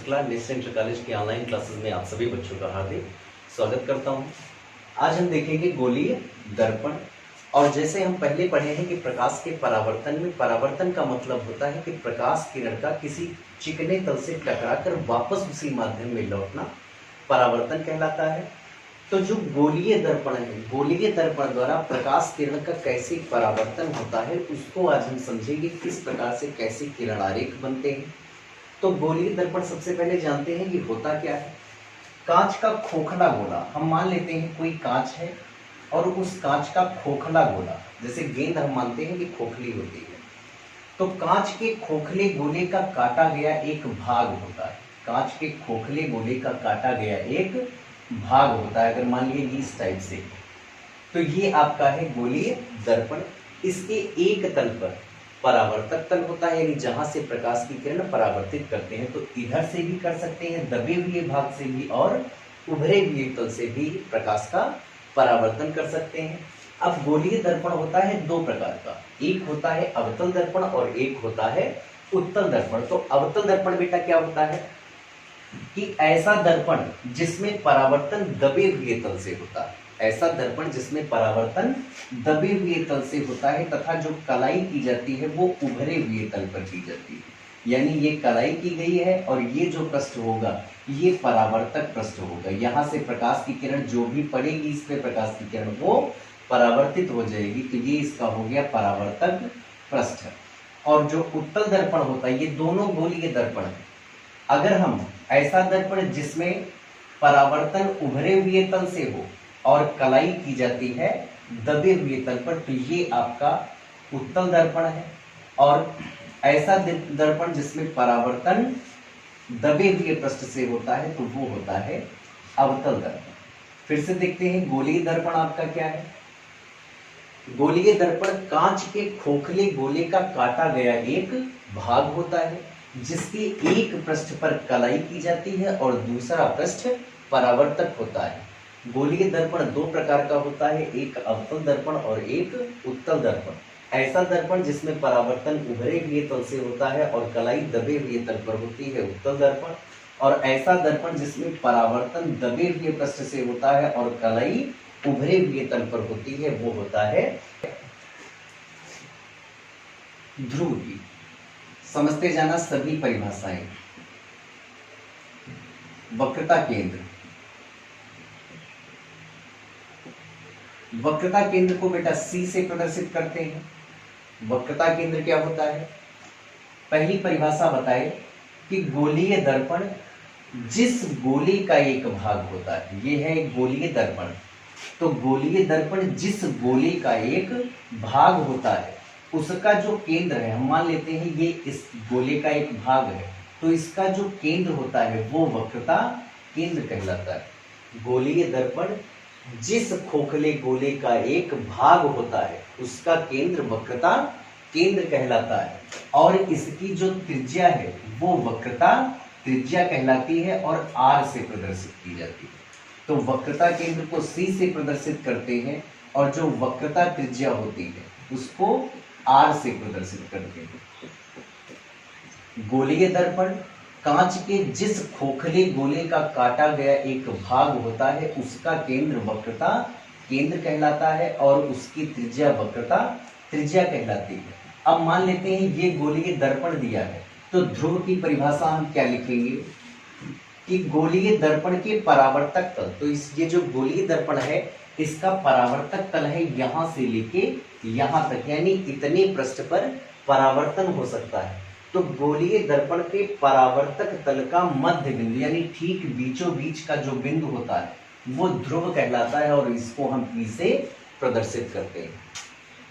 Class next inter college की online classes में आप सभी बच्चों का हार्दिक स्वागत करता हूं। आज हम देखेंगे गोलीय दर्पण। और जैसे हम पहले पढ़े हैं कि प्रकाश के परावर्तन में परावर्तन का मतलब होता है कि प्रकाश किरण का किसी चिकने तल से टकराकर वापस उसी माध्यम में लौटना परावर्तन कहलाता है। तो जो गोलीय दर्पण है, गोलीय दर्पण द्वारा प्रकाश किरण का कैसे परावर्तन होता है उसको आज हम समझेंगे, किस प्रकार से कैसे किरण आरेख बनते हैं। तो गोलीय दर्पण सबसे पहले जानते हैं कि होता क्या है। कांच का खोखला गोला, हम मान लेते हैं कोई कांच है और उस कांच का खोखला गोला, जैसे गेंद हम मानते हैं कि खोखली होती है, तो कांच के खोखले गोले का काटा गया एक भाग होता है। कांच के खोखले गोले का काटा गया एक भाग होता है, अगर मान लीजिए इस टाइप से, तो ये आपका है गोलीय दर्पण। इसके एक तल पर परावर्तक तल होता है, यानी जहां से प्रकाश की किरण परावर्तित करते हैं। तो इधर से भी कर सकते हैं, दबे हुए भाग से भी, और उभरे हुए तल से भी प्रकाश का परावर्तन कर सकते हैं। अब गोलीय दर्पण होता है दो प्रकार का, एक होता है अवतल दर्पण और एक होता है उत्तल दर्पण। तो अवतल दर्पण बेटा क्या होता है कि ऐसा दर्पण जिसमें परावर्तन दबे हुए तल से होता है, ऐसा दर्पण जिसमें परावर्तन दबे हुए तल से होता है तथा जो कलाई की जाती है वो उभरे हुए तल पर की जाती है। यानी ये कलाई की गई है और ये जो पृष्ठ होगा ये परावर्तक पृष्ठ होगा। यहाँ से प्रकाश की किरण जो भी पड़ेगी इस पे प्रकाश की किरण वो परावर्तित हो जाएगी, तो ये इसका हो गया परावर्तक पृष्ठ। और जो उत्तल दर्पण होता है, ये दोनों गोलीय दर्पण है। अगर हम ऐसा दर्पण जिसमें परावर्तन उभरे हुए तल से हो और कलाई की जाती है दबे हुए तल पर, तो ये आपका उत्तल दर्पण है। और ऐसा दर्पण जिसमें परावर्तन दबे हुए पृष्ठ से होता है तो वो होता है अवतल दर्पण। फिर से देखते हैं गोलीय दर्पण आपका क्या है। गोलीय दर्पण कांच के खोखले गोले का काटा गया एक भाग होता है जिसके एक पृष्ठ पर कलाई की जाती है और दूसरा पृष्ठ परावर्तक होता है। गोलीय दर्पण दो प्रकार का होता है, एक अवतल दर्पण और एक उत्तल दर्पण। ऐसा दर्पण जिसमें परावर्तन उभरे हुए तल से होता है और कलाई दबे हुए तल पर होती है, उत्तल दर्पण। और ऐसा दर्पण जिसमें परावर्तन दबे हुए पृष्ठ से होता है और कलाई उभरे हुए तल पर होती है, वो होता है ध्रुवीय। समझते जाना सभी परिभाषाएं। वक्रता केंद्र, वक्रता केंद्र को बेटा C से प्रदर्शित करते हैं। वक्रता केंद्र क्या होता है, पहली परिभाषा बताए कि गोलीय दर्पण जिस गोले का एक भाग होता है, ये है एक गोलीय दर्पण। तो गोलीय दर्पण जिस गोले का एक भाग होता है उसका जो केंद्र है, हम मान लेते हैं ये इस गोले का एक भाग है, तो इसका जो केंद्र होता है वो वक्रता केंद्र कहलाता है। गोलीय दर्पण जिस खोखले गोले का एक भाग होता है उसका केंद्र वक्रता केंद्र कहलाता है। और इसकी जो त्रिज्या है वो वक्रता त्रिज्या कहलाती है और R से प्रदर्शित की जाती है। तो वक्रता केंद्र को C से प्रदर्शित करते हैं और जो वक्रता त्रिज्या होती है उसको R से प्रदर्शित करते हैं। गोलीय दर्पण कांच के जिस खोखले गोले का काटा गया एक भाग होता है उसका केंद्र वक्रता केंद्र कहलाता है और उसकी त्रिज्या वक्रता त्रिज्या कहलाती है। अब मान लेते हैं ये गोलीय दर्पण दिया है, तो ध्रुव की परिभाषा हम क्या लिखेंगे कि गोलीय दर्पण के परावर्तक तल, तो ये जो गोलीय दर्पण है इसका परावर्तक तल है यहां से लेके यहां तक, यानी इतने पृष्ठ पर परावर्तन हो सकता है। तो गोलीय दर्पण के परावर्तक तल का मध्य बिंदु यानी ठीक बीचों बीच का जो बिंदु होता है वो ध्रुव कहलाता है और इसको हम P से प्रदर्शित करते हैं।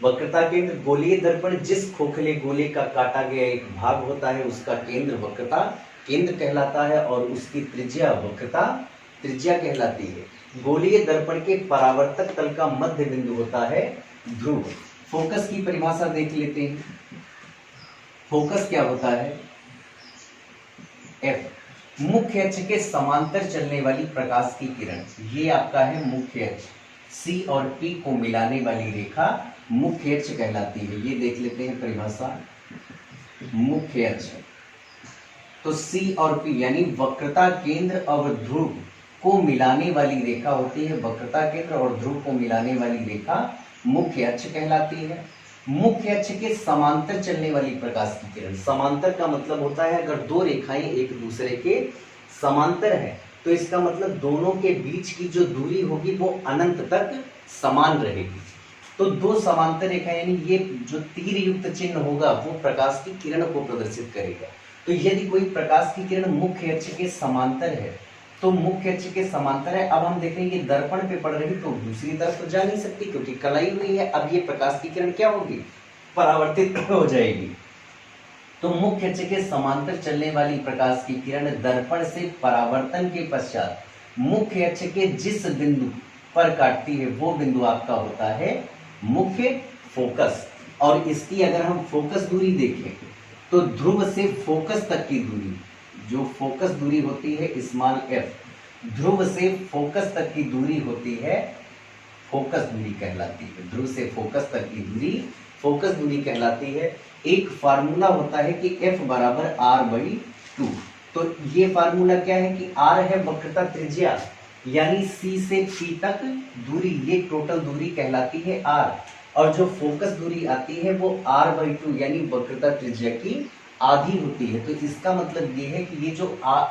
वक्रता केंद्र गोलीय दर्पण जिस खोखले गोले का काटा गया एक भाग होता है उसका केंद्र वक्रता केंद्र कहलाता है और उसकी त्रिज्या वक्रता त्रिज्या कहलाती है। गोलीय दर्पण के परावर्तक तल का मध्य बिंदु होता है ध्रुव। फोकस की परिभाषा देख लेते हैं। फोकस क्या होता है, F मुख्य अक्ष के समांतर चलने वाली प्रकाश की किरण, ये आपका है मुख्य अक्ष। C और P को मिलाने वाली रेखा मुख्य अक्ष कहलाती है। ये देख लेते हैं परिभाषा, मुख्य अक्ष। तो सी और पी यानी वक्रता केंद्र और ध्रुव को मिलाने वाली रेखा होती है। वक्रता केंद्र और ध्रुव को मिलाने वाली रेखा मुख्य अक्ष कहलाती है। मुख्य अक्ष के समांतर चलने वाली प्रकाश की किरण, समांतर का मतलब होता है अगर दो रेखाएं एक दूसरे के समांतर है तो इसका मतलब दोनों के बीच की जो दूरी होगी वो अनंत तक समान रहेगी। तो दो समांतर रेखाएं यानी ये जो तीर युक्त चिन्ह होगा वो प्रकाश की किरण को प्रदर्शित करेगा। तो यदि कोई प्रकाश की किरण मुख्य अक्ष के समांतर है तो मुख्य अक्ष के समांतर है। अब हम देख रहे हैं ये दर्पण पे पड़ रही तो दूसरी तरफ तो जा नहीं सकती क्योंकि कलाई हुई है। अब ये प्रकाश की किरण क्या होगी, परावर्तित हो जाएगी। तो मुख्य अक्ष के समांतर चलने वाली प्रकाश की किरण दर्पण से परावर्तन के पश्चात मुख्य अक्ष के जिस बिंदु पर काटती है वो बिंदु आपका होता है मुख्य फोकस। और इसकी अगर हम फोकस दूरी देखें तो ध्रुव से फोकस तक की दूरी, जो फोकस दूरी होती है स्मॉल एफ, ध्रुव से फोकस तक की दूरी होती है फोकस दूरी कहलाती है। ध्रुव से फोकस तक की दूरी फोकस दूरी कहलाती है। एक फार्मूला होता है कि F बराबर R/2। तो ये फार्मूला क्या है कि R है वक्रता त्रिज्या यानी C से P तक दूरी, ये टोटल दूरी कहलाती है R। और जो फोकस दूरी आती है वो R/2 यानी वक्रता त्रिज्या की आधी होती है। तो इसका मतलब ये है कि ये जो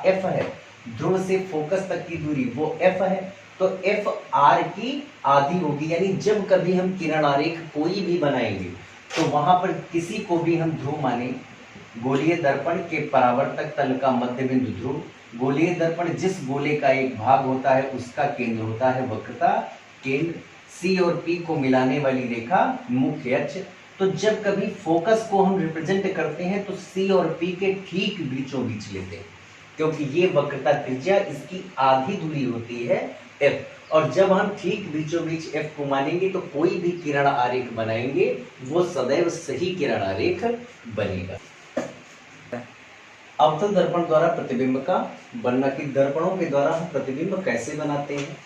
F है ध्रुव से फोकस तक की दूरी वो F है, तो F R की आधी होगी। यानी जब कभी हम किरण आरेख कोई भी बनाएंगे तो वहां पर किसी को भी हम ध्रुव माने। गोलीय दर्पण के परावर्तक तल का मध्य बिंदु ध्रुव, गोलीय दर्पण जिस गोले का एक भाग होता है उसका केंद्र होता है वक्रता केंद्र, C और P को मिलाने वाली रेखा मुख्य अक्ष। तो जब कभी फोकस को हम रिप्रेजेंट करते हैं तो C और P के ठीक बीचों बीच लेते हैं क्योंकि ये वक्रता त्रिज्या, इसकी आधी दूरी होती है F। और जब हम ठीक बीचों बीच F को मानेंगे तो कोई भी किरण आरेख बनाएंगे वो सदैव सही किरण आरेख बनेगा। अवतल दर्पण द्वारा प्रतिबिंब का बनना, कि दर्पणों के द्वारा हम प्रतिबिंब कैसे बनाते हैं।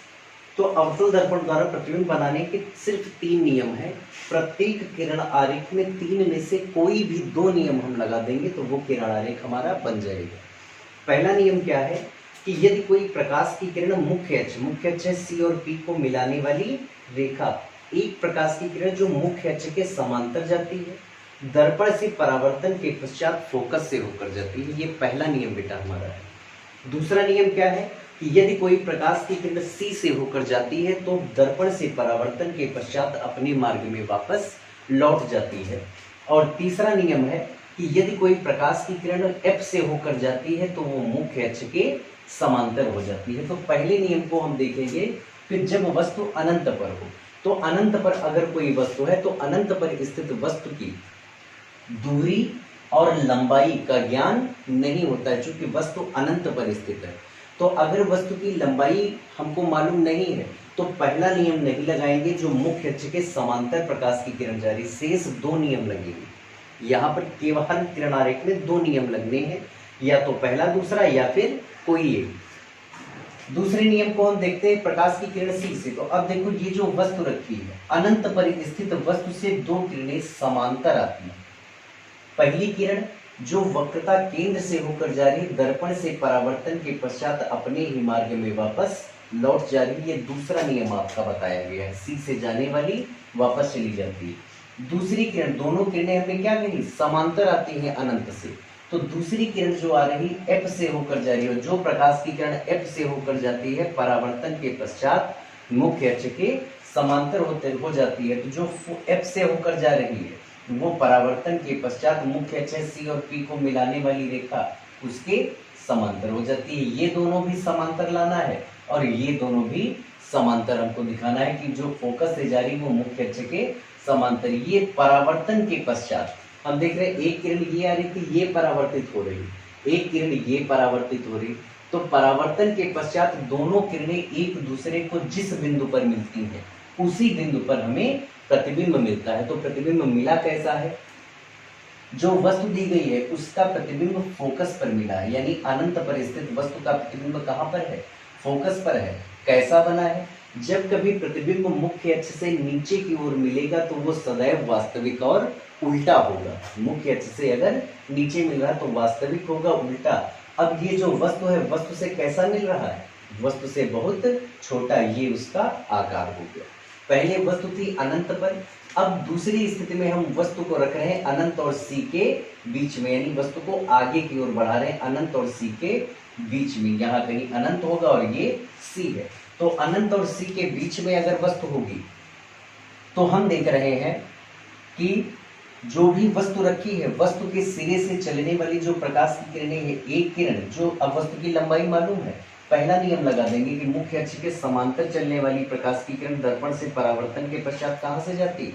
तो अवतल दर्पण द्वारा प्रतिबिंब बनाने के सिर्फ 3 नियम हैं। प्रत्येक किरण आरेख में 3 में से कोई भी 2 नियम हम लगा देंगे तो वो किरण आरेख हमारा बन जाएगा। पहला नियम क्या है कि यदि कोई प्रकाश की किरण मुख्य अक्ष C और P को मिलाने वाली रेखा, एक प्रकाश की किरण जो मुख्य अक्ष के समांतर जाती है, दर्पण से परावर्तन के पश्चात फोकस से होकर जाती है, ये पहला नियम बेटा हमारा है। दूसरा नियम क्या है कि यदि कोई प्रकाश की किरण C से होकर जाती है तो दर्पण से परावर्तन के पश्चात अपने मार्ग में वापस लौट जाती है। और तीसरा नियम है कि यदि कोई प्रकाश की किरण F से होकर जाती है तो वो मुख्य अक्ष के समांतर हो जाती है। तो पहले नियम को हम देखेंगे, फिर जब वस्तु अनंत पर हो तो अनंत पर अगर कोई वस्तु है तो अनंत पर स्थित वस्तु की दूरी और लंबाई का ज्ञान नहीं होता है चूंकि वस्तु अनंत पर स्थित है। तो अगर वस्तु की लंबाई हमको मालूम नहीं है तो पहला नियम नहीं लगाएंगे जो मुख्य अक्ष के समांतर प्रकाश की किरण जा रही, शेष 2 नियम लगेंगे। यहाँ पर केवल किरण आरेख में 2 नियम लगने हैं, या तो पहला दूसरा या फिर कोई एक। दूसरे नियम को हम देखते हैं प्रकाश की किरण C से। तो अब देखो ये जो वस्तु रखी है अनंत पर स्थित वस्तु से 2 किरणें समांतर आती हैं। पहली किरण जो वक्रता केंद्र से होकर जा रही है दर्पण से परावर्तन के पश्चात अपने ही मार्ग में वापस लौट जा रही है, ये दूसरा नियम आपका बताया गया है। C से जाने वाली वापस चली जाती है। दूसरी किरण, दोनों किरणें हमें क्या कही, समांतर आती हैं अनंत से। तो दूसरी किरण जो आ रही F से होकर जा रही है, जो प्रकाश की किरण F से होकर जाती है परावर्तन के पश्चात मुख्य अक्ष के समांतर हो जाती है। तो जो F से होकर जा रही है वो परावर्तन के पश्चात मुख्य अक्ष C और P को मिलाने वाली रेखा उसके समांतर हो जाती है। ये दोनों भी समांतर लाना है और ये दोनों भी समांतर हमको दिखाना है कि जो फोकस से जा रही है वो मुख्य अक्ष के समांतर। ये परावर्तन के पश्चात हम देख रहे हैं एक किरण ये आ रही थी, ये परावर्तित हो रही, एक किरण ये परावर्तित हो रही। तो परावर्तन के पश्चात दोनों किरणें एक दूसरे को जिस बिंदु पर मिलती हैं उसी बिंदु पर हमें प्रतिबिंब मिलता है। तो प्रतिबिंब मिला कैसा है, जो वस्तु दी गई है उसका प्रतिबिंब फोकस पर मिला है, यानी अनंत पर स्थित वस्तु का प्रतिबिंब कहाँ पर है, फोकस पर है। कैसा बना है, जब कभी प्रतिबिंब मुख्य अक्ष से नीचे की ओर मिलेगा तो वो सदैव वास्तविक और उल्टा होगा। मुख्य अक्ष से अगर नीचे मिल रहा है तो वास्तविक होगा, उल्टा। अब ये जो वस्तु है वस्तु से कैसा मिल रहा है, वस्तु से बहुत छोटा, ये उसका आकार हो गया। पहले वस्तु थी अनंत पर, अब दूसरी स्थिति में हम वस्तु को रख रहे हैं अनंत और सी के बीच में, यानी वस्तु को आगे की ओर बढ़ा रहे हैं अनंत और सी के बीच में। यहाँ कहीं अनंत होगा और ये सी है, तो अनंत और सी के बीच में अगर वस्तु होगी तो हम देख रहे हैं कि जो भी वस्तु रखी है, वस्तु के सिरे से चलने वाली जो प्रकाश की किरणें है, एक किरण जो, अब वस्तु की लंबाई मालूम है, पहला नियम लगा देंगे कि मुख्य अक्ष के समांतर चलने वाली प्रकाश की किरण दर्पण से परावर्तन के पश्चात कहाँ से जाती,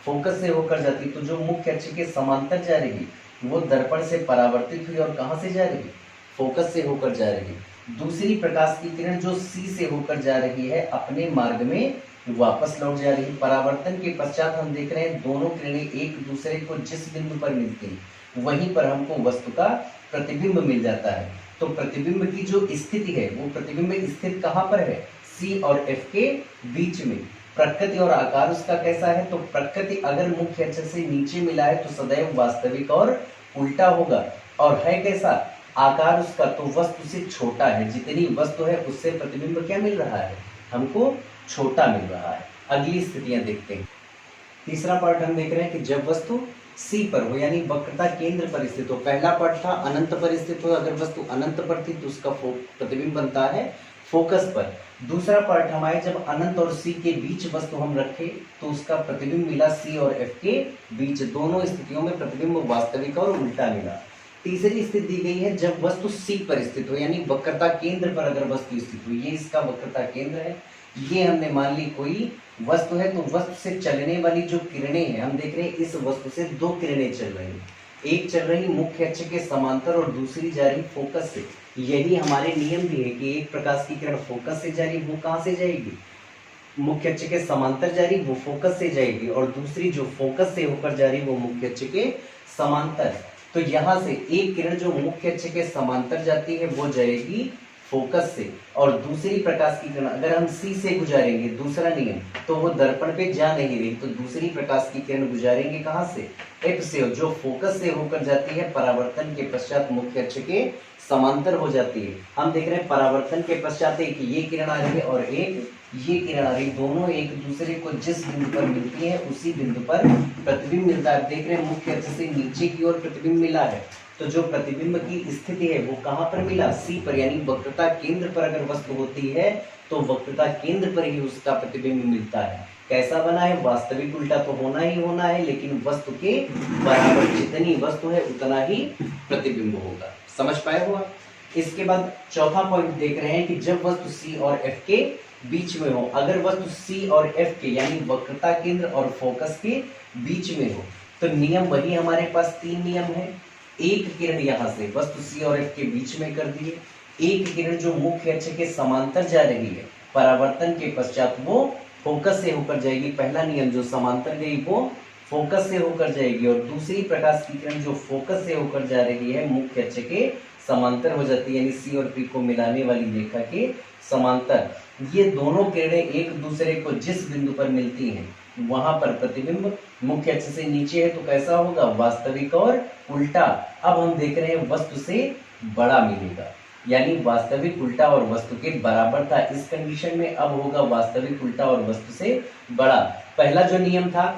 फोकस से होकर जाती। तो जो मुख्य अक्ष के समांतर जा रही वो दर्पण से परावर्तित हुई और कहाँ से जा रही, फोकस से होकर जा रही। दूसरी प्रकाश की किरण जो सी से होकर जा रही है अपने मार्ग में वापस लौट जा रही। परावर्तन के पश्चात हम देख रहे हैं दोनों किरणें एक दूसरे को जिस बिंदु पर मिलती हैं वहीं पर हमको वस्तु का प्रतिबिंब मिल जाता है। तो प्रतिबिंब की जो स्थिति है वो प्रतिबिंब स्थित कहाँ पर है, सी और एफ के बीच में। प्रकृति और आकार उसका कैसा है, तो प्रकृति अगर मुख्य अक्ष से नीचे मिला है तो सदैव वास्तविक और उल्टा होगा, और है कैसा, आकार उसका तो वस्तु से छोटा है, जितनी वस्तु है उससे प्रतिबिंब क्या मिल रहा है, हमको छोटा मिल रहा है। अगली स्थितियां देखते हैं। तीसरा पार्ट हम देख रहे हैं कि जब वस्तु सी पर हो, यानी वक्रता केंद्र पर स्थित हो। पहला पार्ट था अनंत पर स्थित हो, अगर वस्तु अनंत पर थी तो उसका प्रतिबिंब बनता है फोकस पर। दूसरा पार्ट हमारे जब अनंत और सी के बीच वस्तु हम रखे तो उसका प्रतिबिंब मिला सी और एफ के बीच, दोनों स्थितियों में प्रतिबिंब वास्तविक और उल्टा मिला। तीसरी स्थिति दी गई है जब वस्तु सी पर स्थित हो, यानी वक्रता केंद्र पर अगर वस्तु स्थित हो, ये इसका वक्रता केंद्र है, ये हमने मान ली कोई वस्तु है, तो वस्तु से चलने वाली जो किरणें हैं, हम देख रहे हैं इस वस्तु से दो किरणें चल रही हैं, एक चल रही मुख्य अक्ष के समांतर और दूसरी जा रही फोकस से। यही हमारे नियम भी है कि एक प्रकाश की किरण फोकस से जा रही, वो कहाँ से जाएगी, मुख्य अक्ष के समांतर जा रही, वो फोकस से जाएगी, और दूसरी जो फोकस से होकर जा रही वो मुख्य अक्ष के समांतर। तो यहाँ से एक किरण जो मुख्य अक्ष के समांतर जाती है वो जाएगी फोकस से, और दूसरी प्रकाश की किरण अगर हम सी से गुजारेंगे, दूसरा नियम, तो वो दर्पण पे जा नहीं रही, तो दूसरी प्रकाश की किरण गुजारेंगे कहाँ से, एफ से, जो फोकस से होकर जाती है परावर्तन के पश्चात मुख्य अक्ष के समांतर हो जाती है। हम देख रहे हैं परावर्तन के पश्चात एक ये किरण आ रही है और एक ये किरण आ रही, दोनों एक दूसरे को जिस बिंदु पर मिलती है उसी बिंदु पर प्रतिबिंब मिलता है। देख रहे हैं मुख्य अक्ष से नीचे की ओर प्रतिबिंब मिला है, तो जो प्रतिबिंब की स्थिति है वो कहाँ पर मिला, सी पर, यानी वक्रता केंद्र पर अगर वस्तु होती है तो वक्रता केंद्र पर ही उसका प्रतिबिंब मिलता है। कैसा बना है, वास्तविक उल्टा तो होना ही होना है, लेकिन वस्तु के बराबर जितनी वस्तु है उतना ही प्रतिबिंब होगा। समझ पाए हो आप। इसके बाद चौथा पॉइंट देख रहे हैं कि जब वस्तु सी और एफ के बीच में हो, अगर वस्तु सी और एफ के यानी वक्रता केंद्र और फोकस के बीच में हो, तो नियम वही हमारे पास तीन नियम है। एक किरण यहाँ से वस्तु सी और एफ के बीच में कर दिए, एक किरण जो मुख्य अक्ष के समांतर जा रही है परावर्तन के पश्चात वो फोकस से होकर जाएगी, पहला नियम जो समांतर गई वो फोकस से होकर जाएगी, और दूसरी प्रकाश की किरण जो फोकस से होकर जा रही है मुख्य अक्ष के समांतर हो जाती है, यानी सी और पी को मिलाने वाली रेखा के समांतर। ये दोनों किरणें एक दूसरे को जिस बिंदु पर मिलती हैं वहां पर प्रतिबिंब मुख्य अक्ष से नीचे है तो कैसा होगा, वास्तविक और उल्टा। अब हम देख रहे हैं वस्तु से बड़ा मिलेगा, यानी वास्तविक उल्टा और वस्तु के बराबर था, इस कंडीशन में अब होगा वास्तविक उल्टा और वस्तु से बड़ा। पहला जो नियम था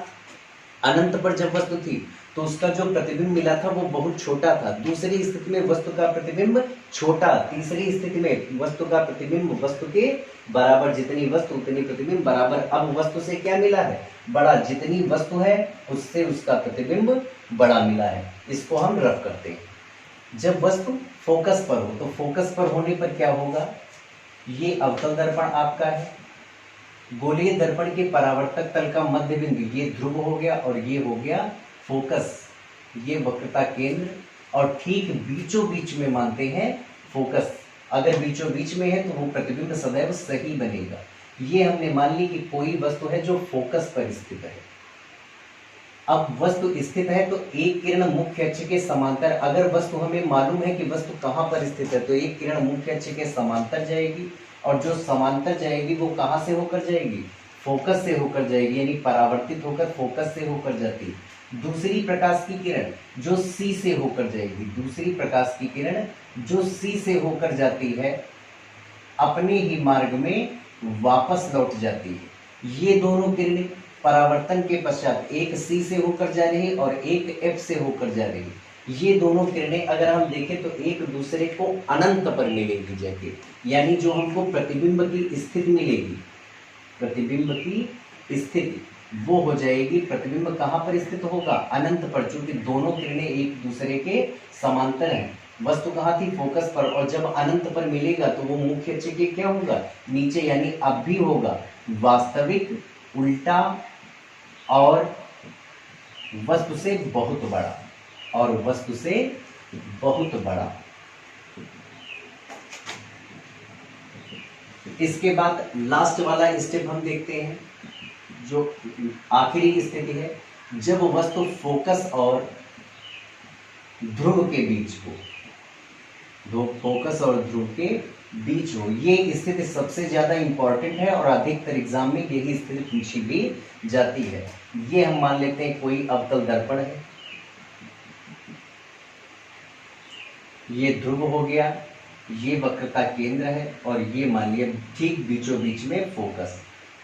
अनंत पर जब वस्तु थी तो उसका जो प्रतिबिंब मिला था वो बहुत छोटा था, दूसरी स्थिति में वस्तु का प्रतिबिंब छोटा, तीसरी स्थिति में वस्तु का प्रतिबिंब वस्तु के बराबर, जितनी वस्तु उतनी प्रतिबिंब बराबर। अब वस्तु से क्या मिला है, बड़ा, जितनी वस्तु है उससे उसका प्रतिबिंब बड़ा मिला है। इसको हम रफ करते हैं। जब वस्तु फोकस पर हो तो फोकस पर होने पर क्या होगा, ये अवतल दर्पण आपका है, गोलीय दर्पण के परावर्तक तल का मध्य बिंदु ये ध्रुव हो गया और ये हो गया फोकस, ये वक्रता केंद्र, और ठीक बीचों बीच में मानते हैं फोकस। अगर बीचों बीच में है तो वो प्रतिबिंब सदैव सही बनेगा। ये हमने मान ली कि कोई वस्तु है जो फोकस पर स्थित है। अब वस्तु स्थित है तो एक किरण मुख्य अक्ष के समांतर, अगर वस्तु हमें मालूम है कि वस्तु कहाँ पर स्थित है तो एक किरण मुख्य अक्ष के समांतर जाएगी, और जो समांतर जाएगी वो कहाँ से होकर जाएगी, फोकस से होकर जाएगी, यानी परावर्तित होकर फोकस से होकर जाती। दूसरी प्रकाश की किरण जो C से होकर जाएगी, दूसरी प्रकाश की किरण जो C से होकर जाती है अपने ही मार्ग में वापस लौट जाती है। ये दोनों किरणें परावर्तन के पश्चात एक C से होकर जा रही है और एक F से होकर जा रही है। ये दोनों किरणें अगर हम देखें तो एक दूसरे को अनंत पर मिलेगी जाके, यानी जो हमको प्रतिबिंब की स्थिति मिलेगी, प्रतिबिंब की स्थिति वो हो जाएगी, प्रतिबिंब कहाँ पर स्थित होगा, अनंत पर, चूंकि दोनों किरणें एक दूसरे के समांतर हैं। वस्तु कहाँ थी, फोकस पर, और जब अनंत पर मिलेगा तो वो मुख्य अक्ष के क्या होगा, नीचे, यानी अब भी होगा वास्तविक, उल्टा और वस्तु से बहुत बड़ा, और वस्तु से बहुत बड़ा। इसके बाद लास्ट वाला स्टेप हम देखते हैं, जो आखिरी स्थिति है, जब वस्तु फोकस और ध्रुव के बीच हो, फोकस और ध्रुव के बीच हो। ये स्थिति सबसे ज्यादा इंपॉर्टेंट है और अधिकतर एग्जाम में यही स्थिति पूछी भी जाती है। ये हम मान लेते हैं कोई अवतल दर्पण है, ये ध्रुव हो गया, ये वक्रता केंद्र है, और ये मान लिया ठीक बीचों बीच में फोकस।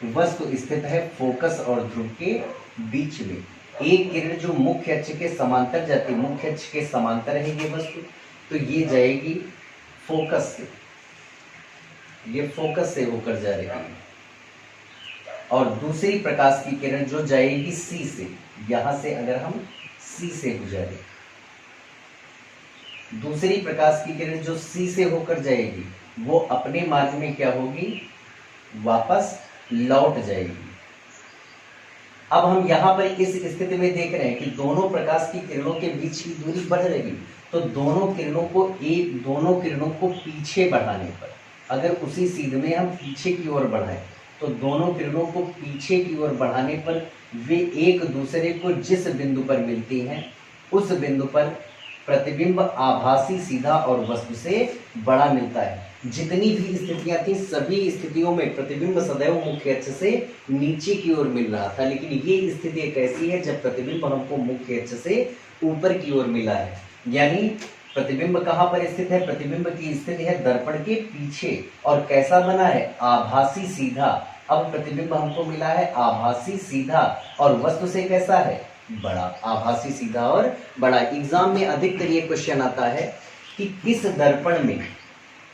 वस्तु स्थित है फोकस और ध्रुव के बीच में। एक किरण जो मुख्य अक्ष के समांतर जाती है, मुख्य अक्ष के समांतर है ये वस्तु, तो ये जाएगी फोकस से, ये फोकस से होकर जा रही है। और दूसरी प्रकाश की किरण जो जाएगी C से, यहां से अगर हम C से गुजारे, दूसरी प्रकाश की किरण जो C से होकर जाएगी वो अपने मार्ग में क्या होगी, वापस लौट जाएगी। अब हम यहाँ पर इस स्थिति में देख रहे हैं कि दोनों प्रकाश की किरणों के बीच की दूरी बढ़ रही, तो दोनों किरणों को पीछे बढ़ाने पर, अगर उसी सीध में हम पीछे की ओर बढ़ाएं, तो दोनों किरणों को पीछे की ओर बढ़ाने पर वे एक दूसरे को जिस बिंदु पर मिलती हैं उस बिंदु पर प्रतिबिंब आभासी, सीधा और वस्तु से बड़ा मिलता है। जितनी भी स्थितियां थी सभी स्थितियों में प्रतिबिंब सदैव मुख्य अक्ष से नीचे की ओर मिल रहा था, लेकिन ये स्थिति एक ऐसी है जब प्रतिबिंब हमको मुख्य अक्ष से ऊपर की ओर मिला है। यानी प्रतिबिंब कहाँ पर स्थित है, प्रतिबिंब की स्थिति है दर्पण के पीछे, और कैसा बना है, आभासी सीधा। अब प्रतिबिंब हमको मिला है आभासी सीधा और वस्तु से कैसा है, बड़ा, आभासी सीधा और बड़ा। एग्जाम में अधिकतर ये क्वेश्चन आता है कि किस दर्पण में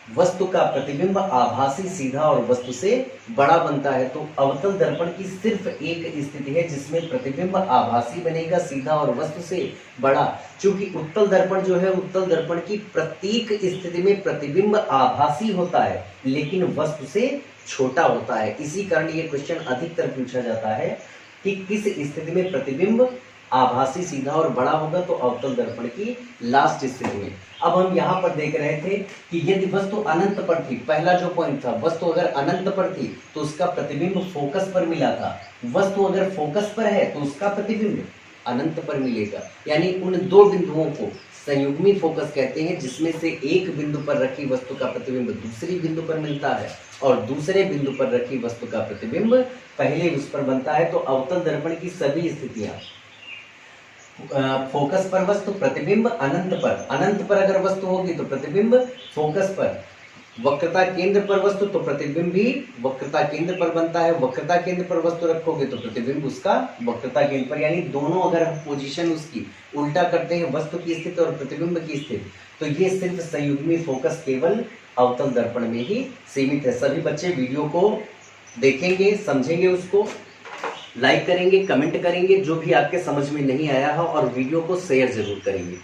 वस्तु का प्रतिबिंब आभासी, सीधा और वस्तु से बड़ा बनता है। तो अवतल दर्पण की सिर्फ एक स्थिति है जिसमें प्रतिबिंब आभासी बनेगा, सीधा और वस्तु से बड़ा। क्योंकि उत्तल दर्पण जो है, उत्तल दर्पण की प्रत्येक स्थिति में प्रतिबिंब आभासी होता है लेकिन वस्तु से छोटा होता है। इसी कारण ये क्वेश्चन अधिकतर पूछा जाता है कि किस स्थिति में प्रतिबिंब आभासी, सीधा और बड़ा होगा, तो अवतल दर्पण की लास्ट स्थिति में। अब हम यहाँ पर देख रहे थे कि यदि वस्तु अनंत पर थी, पहला जो पॉइंट था, वस्तु अगर अनंत पर थी तो उसका प्रतिबिंब फोकस पर मिला था। वस्तु अगर फोकस पर है तो उसका प्रतिबिंब अनंत पर मिलेगा। यानी उन दो बिंदुओं को संयुग्मी फोकस कहते हैं, जिसमें से एक बिंदु पर रखी वस्तु का प्रतिबिंब दूसरी बिंदु पर मिलता है और दूसरे बिंदु पर रखी वस्तु का प्रतिबिंब पहले उस पर बनता है। तो अवतल दर्पण की सभी स्थितियां, फोकस पर वस्तु, प्रतिबिंब अनंत पर, अनंत पर अगर वस्तु होगी तो प्रतिबिंब फोकस पर, वक्रता केंद्र पर वस्तु तो प्रतिबिंब भी वक्रता केंद्र पर बनता है, वक्रता केंद्र पर वस्तु रखोगे तो प्रतिबिंब उसका वक्रता केंद्र पर। यानी दोनों अगर हम पोजीशन उसकी उल्टा करते हैं, वस्तु की स्थिति और प्रतिबिंब की स्थिति, तो ये सिर्फ संयुग्मी फोकस केवल अवतल दर्पण में ही सीमित है। सभी बच्चे वीडियो को देखेंगे, समझेंगे, उसको लाइक करेंगे, कमेंट करेंगे जो भी आपके समझ में नहीं आया हो, और वीडियो को शेयर जरूर करेंगे।